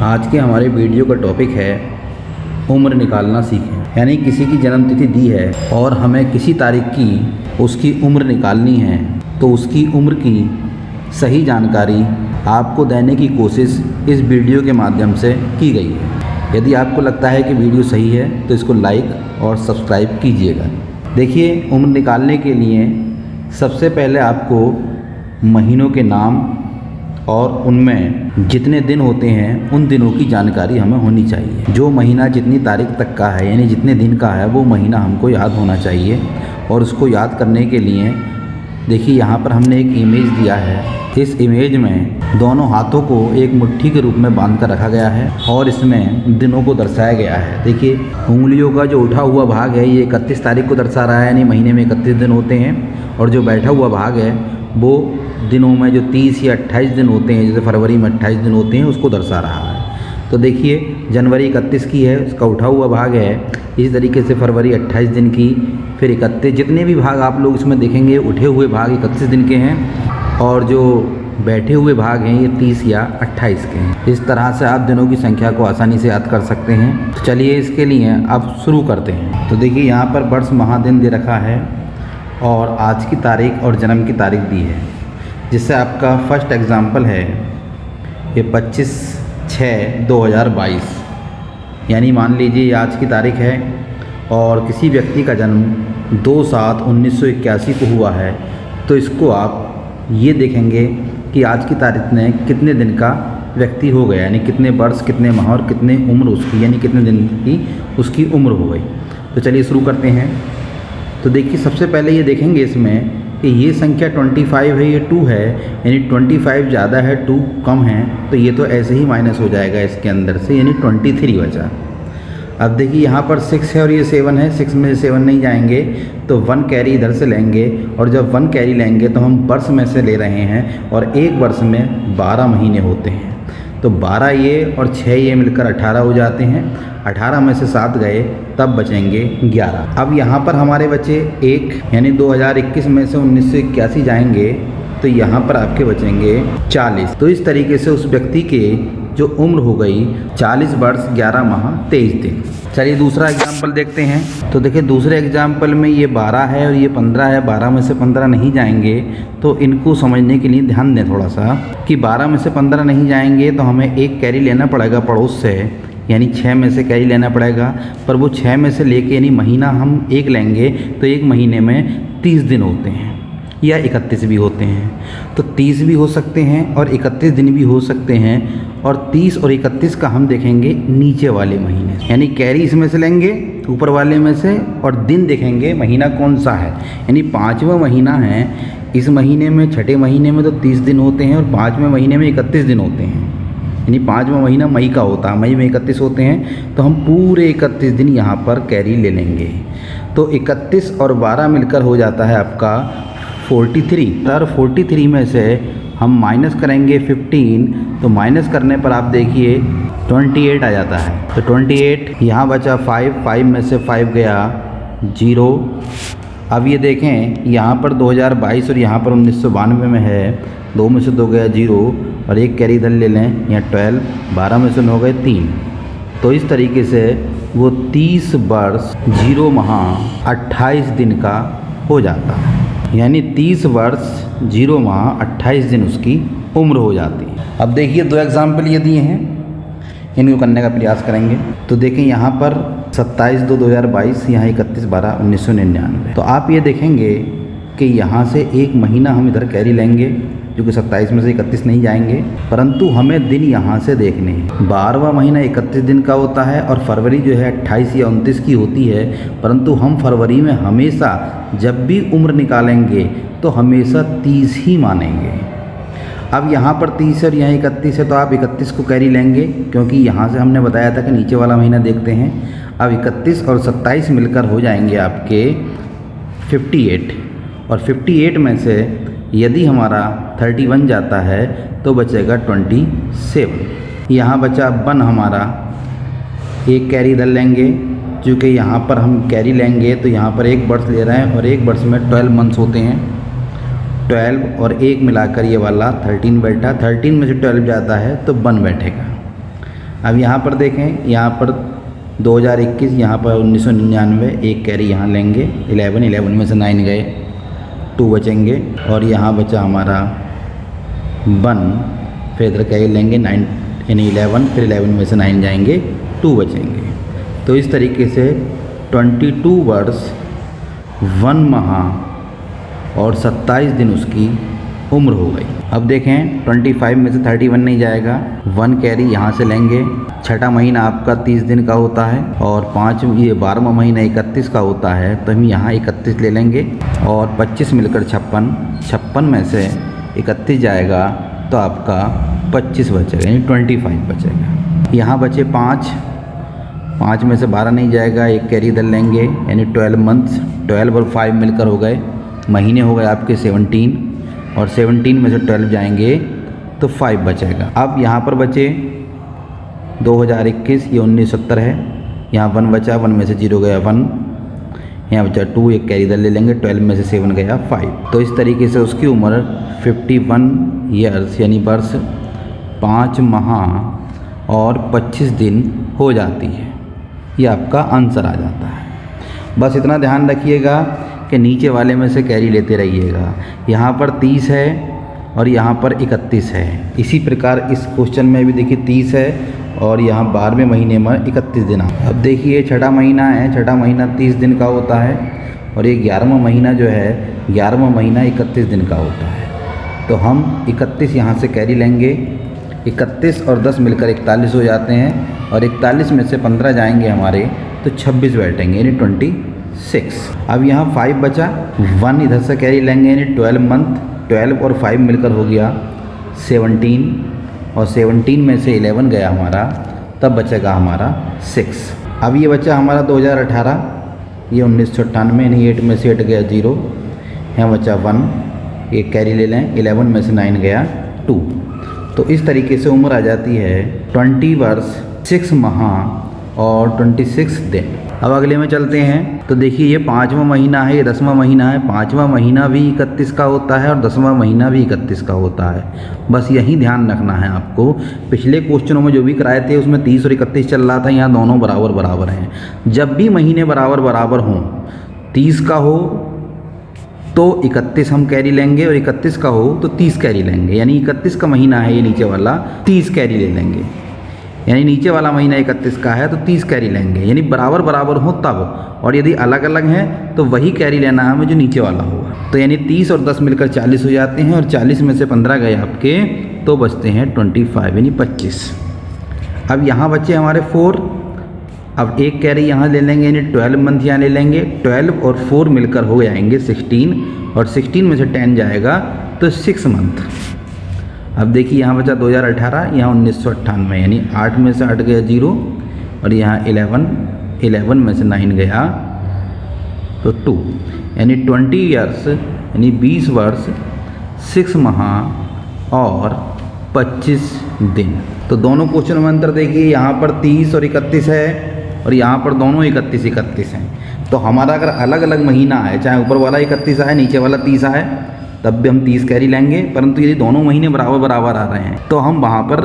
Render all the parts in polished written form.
आज के हमारे वीडियो का टॉपिक है उम्र निकालना सीखें। यानी किसी की जन्म तिथि दी है और हमें किसी तारीख की उसकी उम्र निकालनी है, तो उसकी उम्र की सही जानकारी आपको देने की कोशिश इस वीडियो के माध्यम से की गई है। यदि आपको लगता है कि वीडियो सही है तो इसको लाइक और सब्सक्राइब कीजिएगा। देखिए, उम्र निकालने के लिए सबसे पहले आपको महीनों के नाम और उनमें जितने दिन होते हैं उन दिनों की जानकारी हमें होनी चाहिए। जो महीना जितनी तारीख तक का है, यानी जितने दिन का है, वो महीना हमको याद होना चाहिए। और उसको याद करने के लिए देखिए, यहाँ पर हमने एक इमेज दिया है। इस इमेज में दोनों हाथों को एक मुट्ठी के रूप में बांध कर रखा गया है और इसमें दिनों को दर्शाया गया है। देखिए, उंगलियों का जो उठा हुआ भाग है ये 31 तारीख को दर्शा रहा है, यानी महीने में 31 दिन होते हैं। और जो बैठा हुआ भाग है वो दिनों में जो 30 या 28 दिन होते हैं, जैसे फरवरी में 28 दिन होते हैं, उसको दर्शा रहा है। तो देखिए, जनवरी 31 की है, उसका उठा हुआ भाग है। इस तरीके से फरवरी 28 दिन की, फिर 31, जितने भी भाग आप लोग इसमें देखेंगे उठे हुए भाग 31 दिन के हैं और जो बैठे हुए भाग हैं ये 30 या 28 के हैं। इस तरह से आप दिनों की संख्या को आसानी से याद कर सकते हैं। तो चलिए इसके लिए अब शुरू करते हैं। तो देखिए, यहाँ पर वर्ष महादिन दे रखा है और आज की तारीख और जन्म की तारीख दी है। जिससे आपका फर्स्ट एग्ज़ाम्पल है ये 25/6/2022, यानी मान लीजिए आज की तारीख है और किसी व्यक्ति का जन्म 2/7/1981 को हुआ है। तो इसको आप ये देखेंगे कि आज की तारीख में कितने दिन का व्यक्ति हो गया, यानी कितने वर्ष, कितने माह और कितने उम्र उसकी, यानी कितने दिन की उसकी उम्र हो गई। तो चलिए शुरू करते हैं। तो देखिए, सबसे पहले ये देखेंगे इसमें कि ये संख्या 25 है, ये 2 है, यानी 25 ज़्यादा है 2 कम है, तो ये तो ऐसे ही माइनस हो जाएगा इसके अंदर से, यानी 23 बचा। अब देखिए, यहाँ पर 6 है और ये 7 है, 6 में से 7 नहीं जाएंगे तो 1 कैरी इधर से लेंगे। और जब 1 कैरी लेंगे तो हम वर्ष में से ले रहे हैं और एक वर्ष में 12 महीने होते हैं। तो 12 ये और 6 ये मिलकर 18 हो जाते हैं। 18 में से 7 गए तब बचेंगे 11। अब यहाँ पर हमारे बचे 1, यानी 2021 में से 1981 जाएंगे तो यहाँ पर आपके बचेंगे 40। तो इस तरीके से उस व्यक्ति के जो उम्र हो गई 40 वर्ष 11 माह 23 दिन। चलिए दूसरा एग्जाम्पल देखते हैं। तो देखिए, दूसरे एग्जाम्पल में ये 12 है और ये 15 है। 12 में से 15 नहीं जाएंगे, तो इनको समझने के लिए ध्यान दें थोड़ा सा कि 12 में से 15 नहीं जाएंगे तो हमें एक कैरी लेना पड़ेगा पड़ोस से, यानी 6 में से कैरी लेना पड़ेगा। पर वो 6 में से लेके, यानी महीना हम एक लेंगे तो एक महीने में 30 दिन होते हैं या 31 भी होते हैं। तो 30 भी हो सकते हैं और 31 दिन भी हो सकते हैं। और 30 और 31 का हम देखेंगे नीचे वाले महीने, यानी कैरी इसमें से लेंगे ऊपर वाले में से और दिन देखेंगे महीना कौन सा है, यानी 5वां महीना है। इस महीने में, छठे महीने में तो 30 दिन होते हैं और 5वें महीने में 31 दिन होते हैं, यानी 5वां महीना मई का होता है। मई में 31 होते हैं, तो हम पूरे 31 दिन यहाँ पर कैरी ले लेंगे। तो 31 और 12 मिलकर हो जाता है आपका 43। और 43 में से हम माइनस करेंगे 15, तो माइनस करने पर आप देखिए 28 आ जाता है। तो 28 यहाँ बचा 5 में से 5 गया 0। अब ये देखें, यहाँ पर 2022 और यहाँ पर 1992 में है, 2 में से 2 गया 0 और एक कैरी इधर ले लें, यहाँ 12, 12 में से 9 गए 3। तो इस तरीके से वो 30 वर्ष 0 माह 28 दिन का हो जाता है, यानी 30 वर्ष 0 माह 28 दिन उसकी उम्र हो जाती है। अब देखिए, 2 एग्जाम्पल ये दिए हैं, इनको करने का प्रयास करेंगे। तो देखें, यहाँ पर 27/2/2022, यहाँ 31/12/1999। तो आप ये देखेंगे कि यहाँ से एक महीना हम इधर कैरी लेंगे, जो कि 27 में से 31 नहीं जाएंगे, परंतु हमें दिन यहाँ से देखने हैं। 12वां महीना 31 दिन का होता है और फरवरी जो है 28 या 29 की होती है, परंतु हम फरवरी में हमेशा जब भी उम्र निकालेंगे तो हमेशा 30 ही मानेंगे। अब यहाँ पर 30 और यहाँ 31 है, तो आप 31 को कैरी लेंगे, क्योंकि यहाँ से हमने बताया था कि नीचे वाला महीना देखते हैं। अब 31 और 27 मिलकर हो जाएंगे आपके 58, और 58 में से यदि हमारा 31 जाता है तो बचेगा 27। यहाँ बचा 1 हमारा, एक कैरी इधर लेंगे, चूँकि यहाँ पर हम कैरी लेंगे तो यहाँ पर एक वर्ष ले रहे हैं और एक वर्ष में 12 मंथ्स होते हैं। 12 और 1 मिलाकर ये वाला 13 बैठा, 13 में से 12 जाता है तो 1 बैठेगा। अब यहाँ पर देखें, यहाँ पर 2021, यहाँ पर 1999, एक कैरी यहाँ लेंगे 11 में से 9 गए, 2 बचेंगे और यहाँ बचा हमारा 1, फिर इधर कैरी लेंगे 9 यानी 11, फिर 11 में से 9 जाएंगे, 2 बचेंगे। तो इस तरीके से 22 वर्ष 1 माह और 27 दिन उसकी उम्र हो गई। अब देखें 25 में से 31 नहीं जाएगा, 1 कैरी यहाँ से लेंगे। छठा महीना आपका 30 दिन का होता है और 12वां महीना 31 का होता है, तो हम यहाँ 31 ले लेंगे और 25 मिलकर 56 में से 31 जाएगा तो आपका 25 बचेगा यानी 25 बचेगा। यहाँ बचे 5 में से 12 नहीं जाएगा, एक कैरी इधर लेंगे यानी 12 मंथ्स, 12 और 5 मिलकर हो गए महीने, हो गए आपके 17 और 17 में से 12 जाएंगे तो 5 बचेगा। अब यहाँ पर बचे 2021, ये 1970 है, यहाँ 1 बचा, 1 में से 0 गया 1, यहाँ बचा 2, एक कैरी इधर ले लेंगे, 12 में से 7 गया 5। तो इस तरीके से उसकी उम्र 51 ईयर्स यानी वर्ष 5 माह और 25 दिन हो जाती है। ये आपका आंसर आ जाता है। बस इतना ध्यान रखिएगा कि नीचे वाले में से कैरी लेते रहिएगा। यहाँ पर 30 है और यहाँ पर 31 है। इसी प्रकार इस क्वेश्चन में भी देखिए 30 है और यहाँ 12वें महीने में 31 दिन। अब देखिए छठा महीना है, छठा महीना 30 दिन का होता है और ये 11वां महीना जो है 11वां महीना 31 दिन का होता है। तो हम 31 यहाँ से कैरी लेंगे, 31 और 10 मिलकर 41 हो जाते हैं और 41 में से 15 जाएंगे हमारे तो 26 बैठेंगे यानी 26। अब यहाँ 5 बचा, 1 इधर से कैरी लेंगे यानी 12 मंथ, 12 और 5 मिलकर हो गया 17 और 17 में से 11 गया हमारा, तब बचेगा हमारा 6। अब ये बचा हमारा 2018, ये 1998 यानी 8 में से 8 गया 0, यहाँ बचा 1, एक कैरी ले लें, 11 में से 9 गया 2। तो इस तरीके से उम्र आ जाती है 20 वर्ष 6 माह और 26 दिन। अब अगले में चलते हैं। तो देखिए ये 5वां महीना है, ये 10वां महीना है। 5वां महीना भी 31 का होता है और 10वां महीना भी 31 का होता है। बस यही ध्यान रखना है आपको। पिछले क्वेश्चनों में जो भी कराए थे उसमें 30 और 31 चल रहा था, यहाँ दोनों बराबर बराबर हैं। जब भी महीने बराबर बराबर हों, 30 का हो तो 31 हम कैरी लेंगे और 31 का हो तो 30 कैरी लेंगे। यानी 31 का महीना है ये नीचे वाला, 30 कैरी ले लेंगे। यानी नीचे वाला महीना 31 का है तो 30 कैरी लेंगे, यानी बराबर बराबर हो तब। और यदि अलग अलग हैं तो वही कैरी लेना है हमें जो नीचे वाला होगा। तो यानी 30 और 10 मिलकर 40 हो जाते हैं और 40 में से 15 गए आपके तो बचते हैं 25 यानी 25। अब यहाँ बचे हमारे 4। अब एक कैरी यहाँ ले लेंगे यानी 12 मंथ यहाँ ले लेंगे, 12 और 4 मिलकर हो जाएंगे 16 और 16 में से 10 जाएगा तो 6 मंथ। अब देखिए यहाँ बचा 2018, यहाँ 1998 यानी 8 में से 8 गया 0 और यहाँ 11 में से 9 गया तो 2 यानी 20 ईयर्स यानी 20 वर्ष 6 माह और 25 दिन। तो दोनों क्वेश्चन में अंतर देखिए, यहाँ पर 30 और 31 है और यहाँ पर दोनों 31 हैं। तो हमारा अगर अलग अलग महीना है, चाहे ऊपर वाला 31 आए नीचे वाला 30 आए, तब भी हम 30 कैरी लेंगे। परंतु यदि दोनों महीने बराबर बराबर आ रहे हैं तो हम वहाँ पर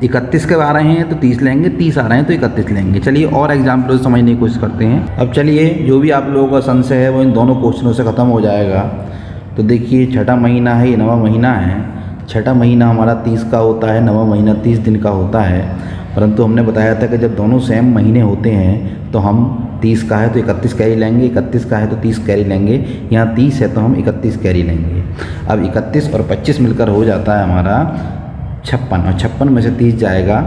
31 के आ रहे हैं तो 30 लेंगे, 30 आ रहे हैं तो 31 लेंगे। चलिए और एग्जाम्पल समझने की कोशिश करते हैं। अब चलिए जो भी आप लोगों का संशय है वो इन दोनों क्वेश्चनों से ख़त्म हो जाएगा। तो देखिए छठा महीना है, ये 9वां महीना है। छठा महीना हमारा 30 का होता है, 9वां महीना 30 दिन का होता है। परंतु हमने बताया था कि जब दोनों सेम महीने होते हैं तो हम 30 का है तो 31 कैरी लेंगे, 31 का है तो 30 कैरी लेंगे। यहाँ 30 है तो हम 31 कैरी लेंगे। अब 31 और 25 मिलकर हो जाता है हमारा 56 और 56 में से 30 जाएगा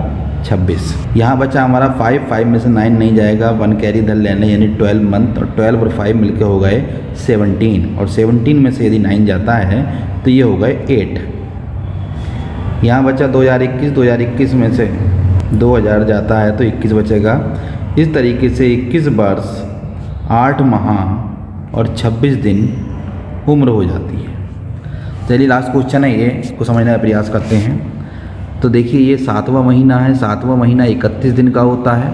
26। यहाँ बचा हमारा 5 में से 9 नहीं जाएगा, 1 कैरी इधर लेने यानी 12 मंथ और 12 और 5 मिलकर हो गए 17 और 17 में से यदि 9 जाता है तो ये हो गए 8। यहाँ बचा 2021 में से 2000 जाता है तो 21 बचेगा। इस तरीके से 21 वर्ष 8 माह और 26 दिन उम्र हो जाती है। चलिए लास्ट क्वेश्चन है, ये इसको समझने का प्रयास करते हैं। तो देखिए ये 7वां महीना है, 7वां महीना 31 दिन का होता है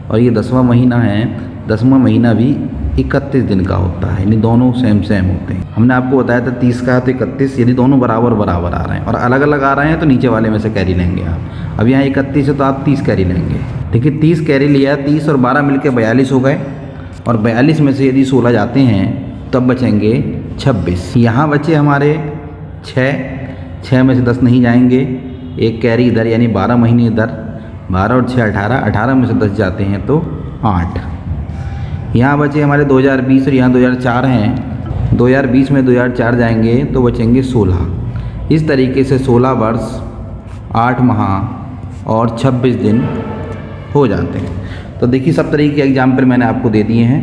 और ये 10वां महीना है, 10वां महीना भी 31 दिन का होता है, यानी दोनों सेम सेम होते हैं। हमने आपको बताया था 30 का है तो 31, यदि दोनों बराबर बराबर आ रहे हैं और अलग अलग आ रहे हैं तो नीचे वाले में से कैरी लेंगे आप। अब यहाँ 31 है तो आप 30 कैरी लेंगे। देखिए 30 कैरी लिया, 30 और 12 मिलके 42 हो गए, और 42 में से यदि 16 जाते हैं तब बचेंगे 26। यहाँ बचे हमारे 6 में से 10 नहीं जाएंगे, एक कैरी इधर यानी 12 महीने इधर, 12 और 6 18, 18 में से 10 जाते हैं तो 8। यहाँ बचे हमारे 2020 और यहाँ 2004 हैं, 2020 में 2004 जाएंगे तो बचेंगे 16। इस तरीके से 16 वर्ष 8 माह और 26 दिन हो जाते हैं। तो देखिए सब तरीके के एग्जाम्पल मैंने आपको दे दिए हैं।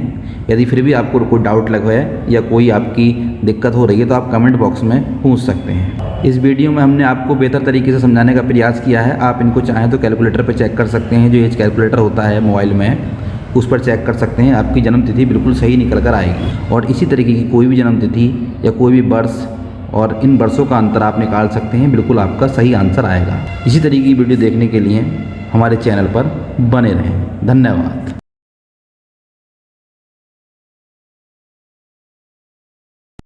यदि फिर भी आपको कोई डाउट लगा है या कोई आपकी दिक्कत हो रही है तो आप कमेंट बॉक्स में पूछ सकते हैं। इस वीडियो में हमने आपको बेहतर तरीके से समझाने का प्रयास किया है। आप इनको चाहें तो कैलकुलेटर पर चेक कर सकते हैं, जो एज कैलकुलेटर होता है मोबाइल में, उस पर चेक कर सकते हैं। आपकी जन्म तिथि बिल्कुल सही निकल कर आएगी। और इसी तरीके की कोई भी जन्म तिथि या कोई भी वर्ष और इन वर्षों का अंतर आप निकाल सकते हैं, बिल्कुल आपका सही आंसर आएगा। इसी तरीके की वीडियो देखने के लिए हमारे चैनल पर बने रहें। धन्यवाद।